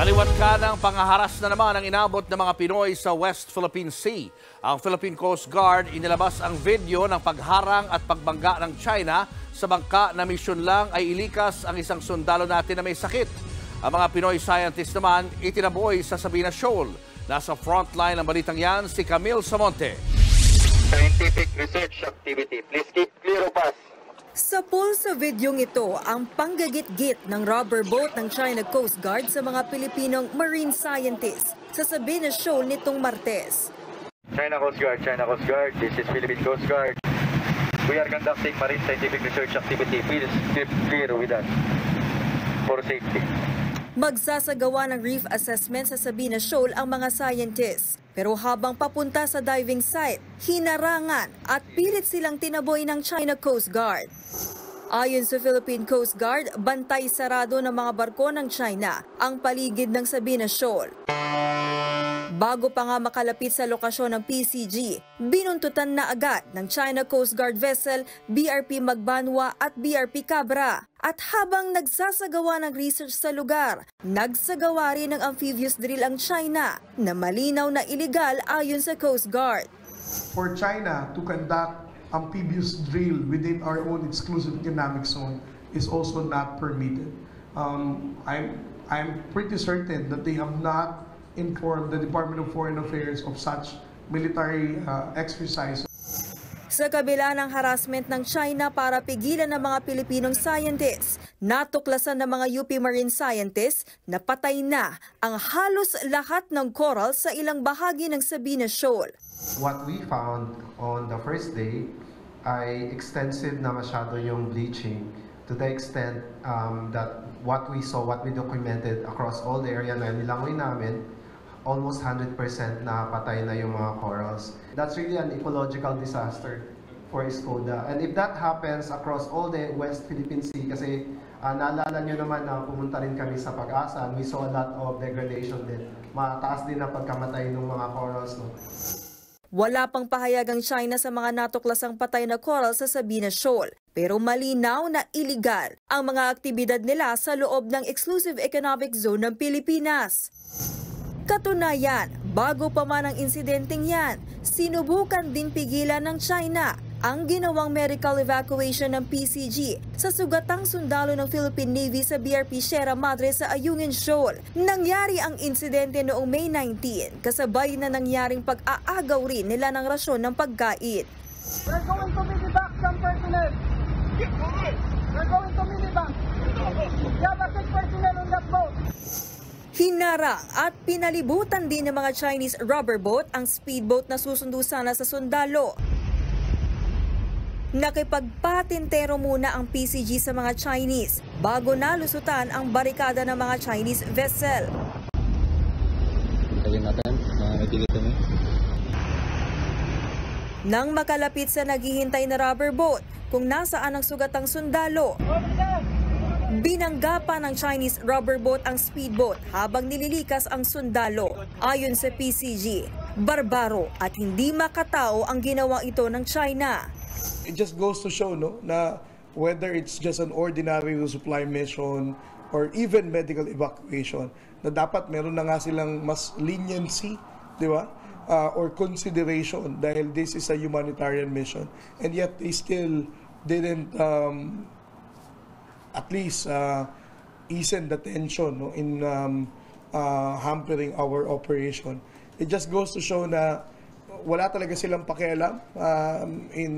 Kaliwat ka ng pangaharas na naman ang inabot ng mga Pinoy sa West Philippine Sea. Ang Philippine Coast Guard inilabas ang video ng pagharang at pagbangga ng China sa bangka na misyon lang ay ilikas ang isang sundalo natin na may sakit. Ang mga Pinoy scientists naman itinaboy sa Sabina Shoal. Nasa frontline ng balitang yan si Camille Samonte. Scientific research activity. Please keep clear of us. Sa pool sa videong ito, ang panggagit-git ng rubber boat ng China Coast Guard sa mga Pilipinong marine scientists sa Sabina Shoal nitong Martes. China Coast Guard, this is Philippine Coast Guard. We are conducting marine scientific research activity. Please keep clear with us for safety. Magsasagawa ng reef assessment sa Sabina Shoal ang mga scientists. Pero habang papunta sa diving site, hinarangan at pilit silang tinaboy ng China Coast Guard. Ayon sa Philippine Coast Guard, bantay sarado ng mga barko ng China ang paligid ng Sabina Shoal. Bago pa nga makalapit sa lokasyon ng PCG, binuntutan na agad ng China Coast Guard vessel BRP Magbanwa at BRP Cabra. At habang nagsasagawa ng research sa lugar, nagsagawa rin ng amphibious drill ang China na malinaw na iligal ayon sa Coast Guard. For China to conduct amphibious drill within our own exclusive economic zone is also not permitted. I'm pretty certain that they have not informed the Department of Foreign Affairs of such military exercise. Sa kabila ng harassment ng China para pigilan ng mga Pilipinong scientists, natuklasan ng mga UP Marine scientists na patay na ang halos lahat ng coral sa ilang bahagi ng Sabina Shoal. What we found on the first day ay extensive na masyado yung bleaching to the extent that what we documented across all the area na nilangoy namin, almost 100% na patay na yung mga corals. That's really an ecological disaster for Escoda. And if that happens across all the West Philippine Sea, kasi naalala nyo naman na pumunta rin kami sa Pag-asa, we saw a lot of degradation din. Mataas din ang pagkamatay ng mga corals. No? Wala pang pahayag ang China sa mga natuklasang patay na coral sa Sabina Shoal. Pero malinaw na iligal ang mga aktibidad nila sa loob ng Exclusive Economic Zone ng Pilipinas. Katunayan, bago pa man ang insidenteng yan, sinubukan din pigilan ng China ang ginawang medical evacuation ng PCG sa sugatang sundalo ng Philippine Navy sa BRP Sierra Madre sa Ayungin Shoal. Nangyari ang insidente noong May 19, kasabay na nangyaring pag-aagaw rin nila ng rasyon ng pagkain. We're going to medevac some personnel. We're going to medevac. We have a sick personnel on that boat. Hinarang at pinalibutan din ng mga Chinese rubber boat ang speedboat na susundo sana sa sundalo. Nakipagpatintero muna ang PCG sa mga Chinese bago nalusutan ang barikada ng mga Chinese vessel. Nang makalapit sa naghihintay na rubber boat kung nasaan ang sugatang sundalo, binangga pa ng Chinese rubber boat ang speedboat habang nililikas ang sundalo. Ayon sa PCG, barbaro at hindi makatao ang ginawa ito ng China. It just goes to show na whether it's just an ordinary supply mission or even medical evacuation, na dapat meron na nga silang mas leniency, di ba? Or consideration dahil this is a humanitarian mission. And yet they still didn't at least easen the tension in hampering our operation. It just goes to show na wala talaga silang pakialam in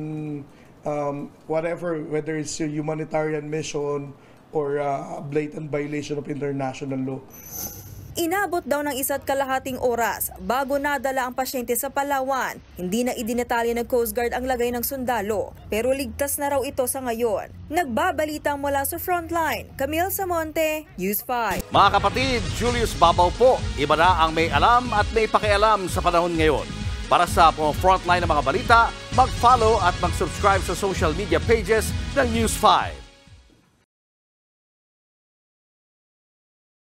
whatever, whether it's a humanitarian mission or a blatant violation of international law. Inabot daw ng 1.5 oras bago nadala ang pasyente sa Palawan. Hindi na idinatalya ng Coast Guard ang lagay ng sundalo, pero ligtas na raw ito sa ngayon. Nagbabalita mula sa Frontline, Camille Samonte, News 5. Mga kapatid, Julius Babaw po. Iba na ang may alam at may pakialam sa panahon ngayon. Para sa Frontline ng mga balita, mag-follow at mag-subscribe sa social media pages ng News 5.